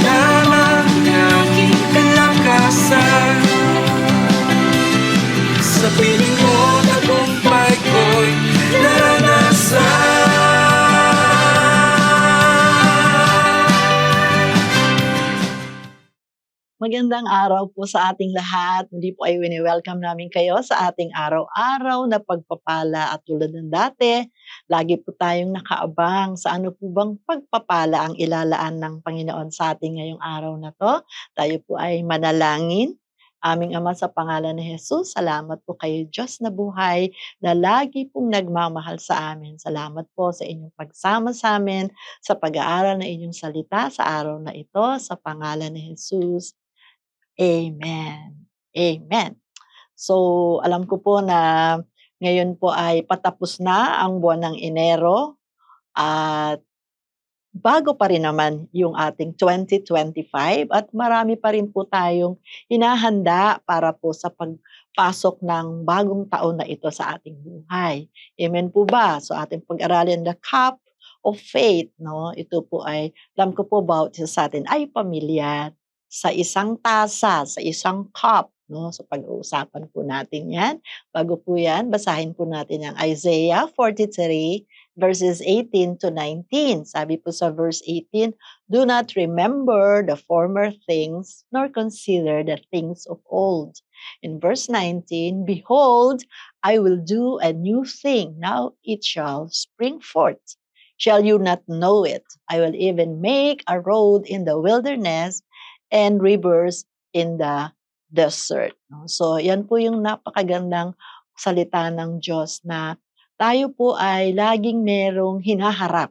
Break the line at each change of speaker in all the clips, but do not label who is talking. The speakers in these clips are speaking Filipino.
lamang aking kalakasan. Sa piling mo, tagumpay ko'y naranasan.
Magandang araw po sa ating lahat. Muli po ay wini-welcome namin kayo sa ating araw-araw na pagpapala at tulad ng dati, lagi po tayong nakaabang sa ano po bang pagpapala ang ilalaan ng Panginoon sa ating ngayong araw na to. Tayo po ay manalangin. Aming Ama, sa pangalan ni Jesus, salamat po kayo Diyos na buhay na lagi pong nagmamahal sa amin. Salamat po sa inyong pagsama sa amin sa pag-aaral ng inyong salita sa araw na ito sa pangalan ni Jesus. Amen. Amen. So, alam ko po na ngayon po ay patapos na ang buwan ng Enero at bago pa rin naman yung ating 2025 at marami pa rin po tayong hinahanda para po sa pagpasok ng bagong taon na ito sa ating buhay. Amen po ba? So, ating pag-aralin the cup of faith, no? Ito po ay, alam ko po about sa atin ay pamilyar sa isang tasa, sa isang cup, no? So pag-uusapan po natin 'yan. Bago po 'yan, basahin po natin ang Isaiah 43 verses 18 to 19. Sabi po sa verse 18, "Do not remember the former things, nor consider the things of old." In verse 19, "Behold, I will do a new thing. Now it shall spring forth. Shall you not know it? I will even make a road in the wilderness and rivers in the desert." No? So, yan po yung napakagandang salita ng Diyos na tayo po ay laging merong hinaharap,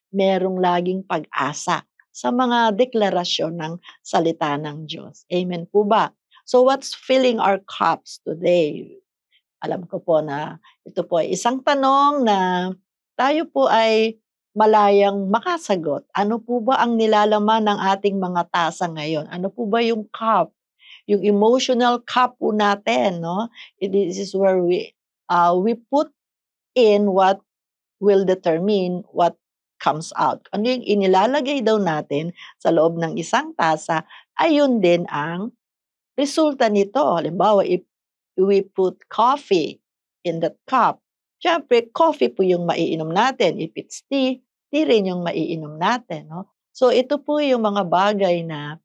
merong laging pag-asa sa mga deklarasyon ng salita ng Diyos. Amen po ba? So, what's filling our cups today? Alam ko po na ito po ay isang tanong na tayo po ay malayang makasagot. Ano po ba ang nilalaman ng ating mga tasa ngayon? Ano po ba yung cup? Yung emotional cup po natin, no? This is where we put in what will determine what comes out. Ano yung inilalagay daw natin sa loob ng isang tasa, ayun din ang resulta nito. Halimbawa, if we put coffee in that cup, syempre, coffee po yung maiinom natin. If it's tea, tea rin yung maiinom natin. No? So, ito po yung mga bagay na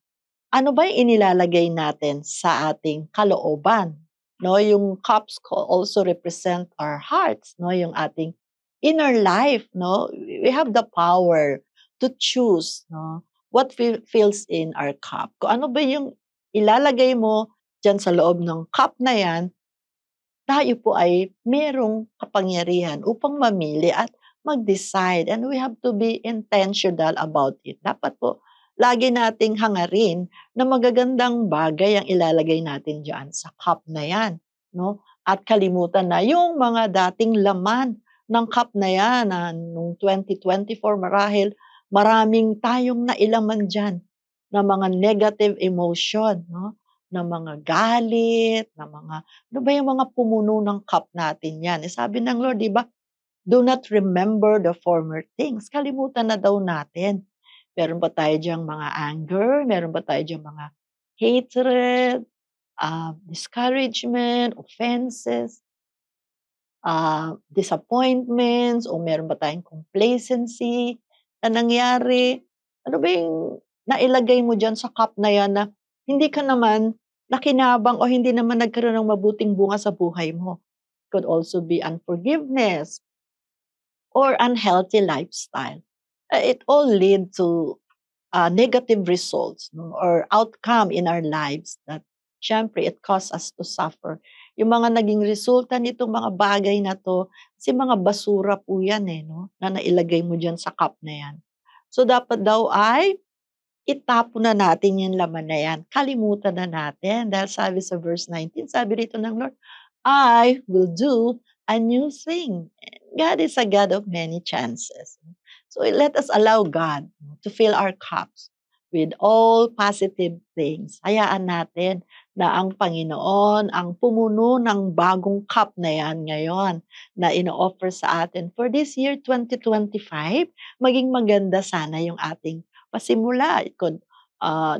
ano ba yung inilalagay natin sa ating kalooban. No? Yung cups also represent our hearts, no? Yung ating inner life. No? We have the power to choose, no? What fills in our cup. Kung ano ba yung ilalagay mo dyan sa loob ng cup na yan, tayo po ay merong kapangyarihan upang mamili at mag-decide. And we have to be intentional about it. Dapat po, lagi nating hangarin na magagandang bagay ang ilalagay natin dyan sa cup na yan. No? At kalimutan na yung mga dating laman ng cup na yan na noong 2024 marahil maraming tayong nailaman dyan na mga negative emotion, no? Na mga galit, na mga, ano ba yung mga pumuno ng cup natin yan? Sabi ng Lord, di ba, do not remember the former things. Kalimutan na daw natin. Meron ba tayo diyang mga anger? Meron ba tayo diyang mga hatred, discouragement, offenses, disappointments, o meron ba tayong complacency na nangyari? Ano ba yung nailagay mo dyan sa cup na yan na hindi ka naman nakinabang o hindi naman nagkaroon ng mabuting bunga sa buhay mo? Could also be unforgiveness or unhealthy lifestyle. It all lead to negative results, no, or outcome in our lives that syempre it caused us to suffer. Yung mga naging resulta nitong mga bagay na to, kasi mga basura po yan no, na nailagay mo dyan sa cup na yan. So dapat daw ay itapon na natin yung laman na yan. Kalimutan na natin. Dahil sabi sa verse 19, sabi rito ng Lord, I will do a new thing. God is a God of many chances. So let us allow God to fill our cups with all positive things. Hayaan natin na ang Panginoon ang pumuno ng bagong cup na yan ngayon na ino-offer sa atin. For this year 2025, maging maganda sana yung ating pasimula. It could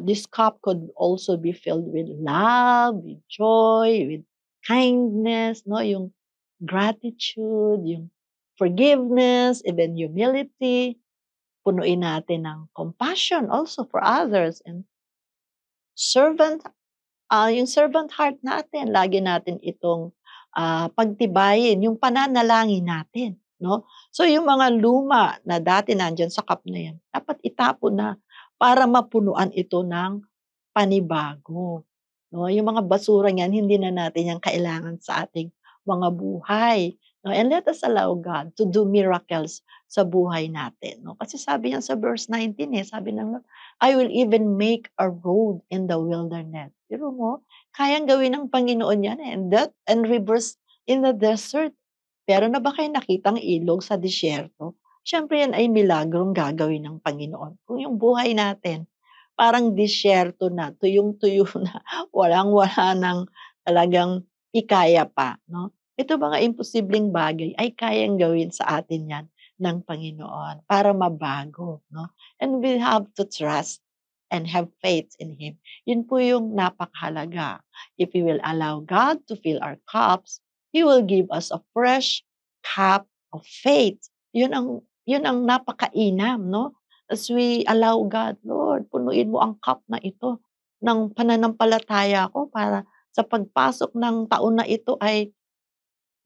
This cup could also be filled with love, with joy, with kindness, no? Yung gratitude, yung forgiveness, even humility. Punuin natin ng compassion also for others and servant, yung servant heart natin, lagi natin itong pagtibayin, yung pananalangin natin, no? So yung mga luma na dati nandiyan sa cup na yan, dapat itapon na para mapunuan ito ng panibago, no? Yung mga basura niyan, hindi na natin yan kailangan sa ating mga buhay, no? And let us allow God to do miracles sa buhay natin, no? Kasi sabi niya sa verse 19 sabi ng Lord, I will even make a road in the wilderness. Pero mo, kayang gawin ng Panginoon yan and rivers in the desert. Pero na ba kayo nakitang ilog sa disyerto? Siyempre yan ay milagrong gagawin ng Panginoon. Kung yung buhay natin, parang disyerto na, tuyong-tuyo na, walang-wala ng talagang ikaya pa, no? Ito mga imposibleng bagay ay kayang gawin sa atin yan ng Panginoon para mabago, no? And we have to trust and have faith in Him. Yun po yung napakahalaga. If we will allow God to fill our cups, He will give us a fresh cup of faith. Yun ang napakainam, no? As we allow God, Lord, punuin mo ang cup na ito ng pananampalataya ko para sa pagpasok ng taon na ito ay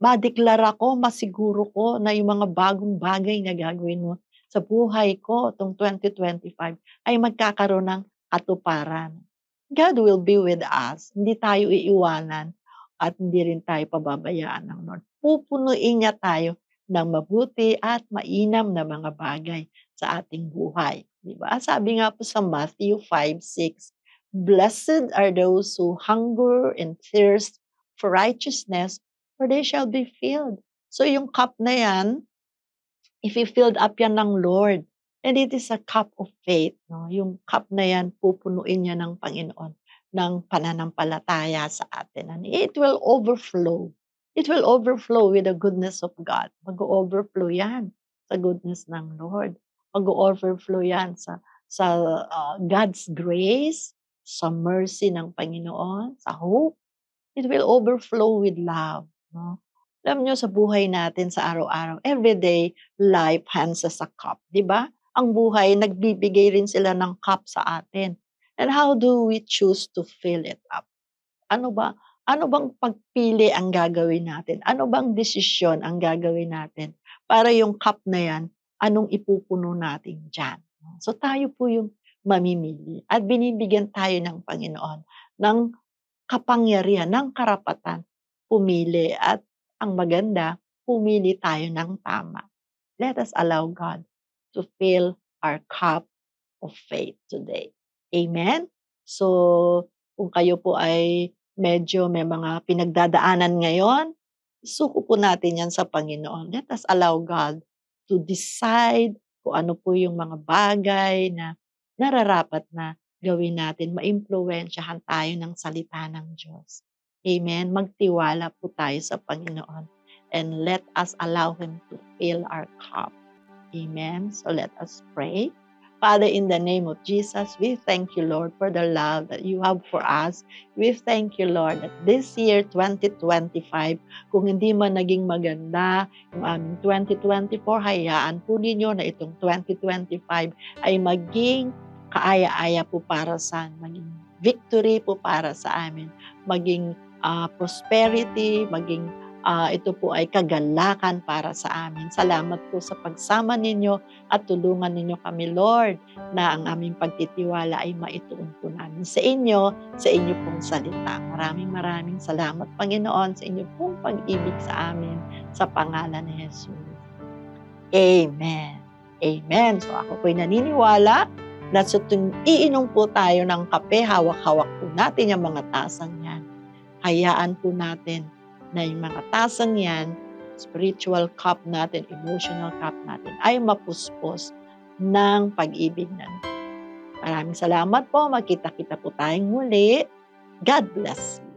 madeklara ko, masiguro ko na yung mga bagong bagay na gagawin mo sa buhay ko itong 2025 ay magkakaroon ng katuparan. God will be with us. Hindi tayo iiwanan at hindi rin tayo pababayaan ng Lord. Pupunuin niya tayo ng mabuti at mainam na mga bagay sa ating buhay. Di ba? Sabi nga po sa Matthew 5:6, Blessed are those who hunger and thirst for righteousness, for they shall be filled. So yung cup na yan, if you filled up yan ng Lord, and it is a cup of faith, no? Yung cup na yan, pupunuin niya ng Panginoon ng pananampalataya sa atin. And it will overflow. It will overflow with the goodness of God. Mag-overflow yan sa goodness ng Lord. Mag-overflow yan sa God's grace, sa mercy ng Panginoon, sa hope. It will overflow with love, no? Alam niyo sa buhay natin sa araw-araw, everyday life hands us a cup, 'di ba? Ang buhay nagbibigay rin sila ng cup sa atin. And how do we choose to fill it up? Ano ba? Ano bang pagpili ang gagawin natin? Ano bang desisyon ang gagawin natin para yung cup na 'yan, anong ipupuno natin diyan? So tayo po yung mamimili at binibigyan tayo ng Panginoon ng kapangyarihan, ng karapatan pumili at ang maganda, pumili tayo ng tama. Let us allow God to fill our cup of faith today. Amen? So, kung kayo po ay medyo may mga pinagdadaanan ngayon, isuko po natin yan sa Panginoon. Let us allow God to decide kung ano po yung mga bagay na nararapat na gawin natin, maimpluwensyahan tayo ng salita ng Diyos. Amen? Magtiwala po tayo sa Panginoon and let us allow Him to fill our cup. Amen? So let us pray. Father, in the name of Jesus, we thank you, Lord, for the love that you have for us. We thank you, Lord, that this year, 2025, kung hindi man naging maganda yung aming 2024, hayaan po ninyo na itong 2025 ay maging kaaya-aya po para sa maging victory po para sa amin, maging prosperity, maging ito po ay kagalakan para sa amin. Salamat po sa pagsama ninyo at tulungan ninyo kami, Lord, na ang aming pagtitiwala ay maituon po namin sa inyo pong salita. Maraming salamat, Panginoon, sa inyo pong pag-ibig sa amin sa pangalan ni Jesus. Amen. Amen. So ako po'y naniniwala na sa tuwing iinom po tayo ng kape, hawak-hawak po natin yung mga tasang yan. Hayaan po natin na yung mga tasang yan, spiritual cup natin, emotional cup natin, ay mapuspos ng pag-ibig na. Maraming salamat po. Magkita-kita po tayong muli. God bless you.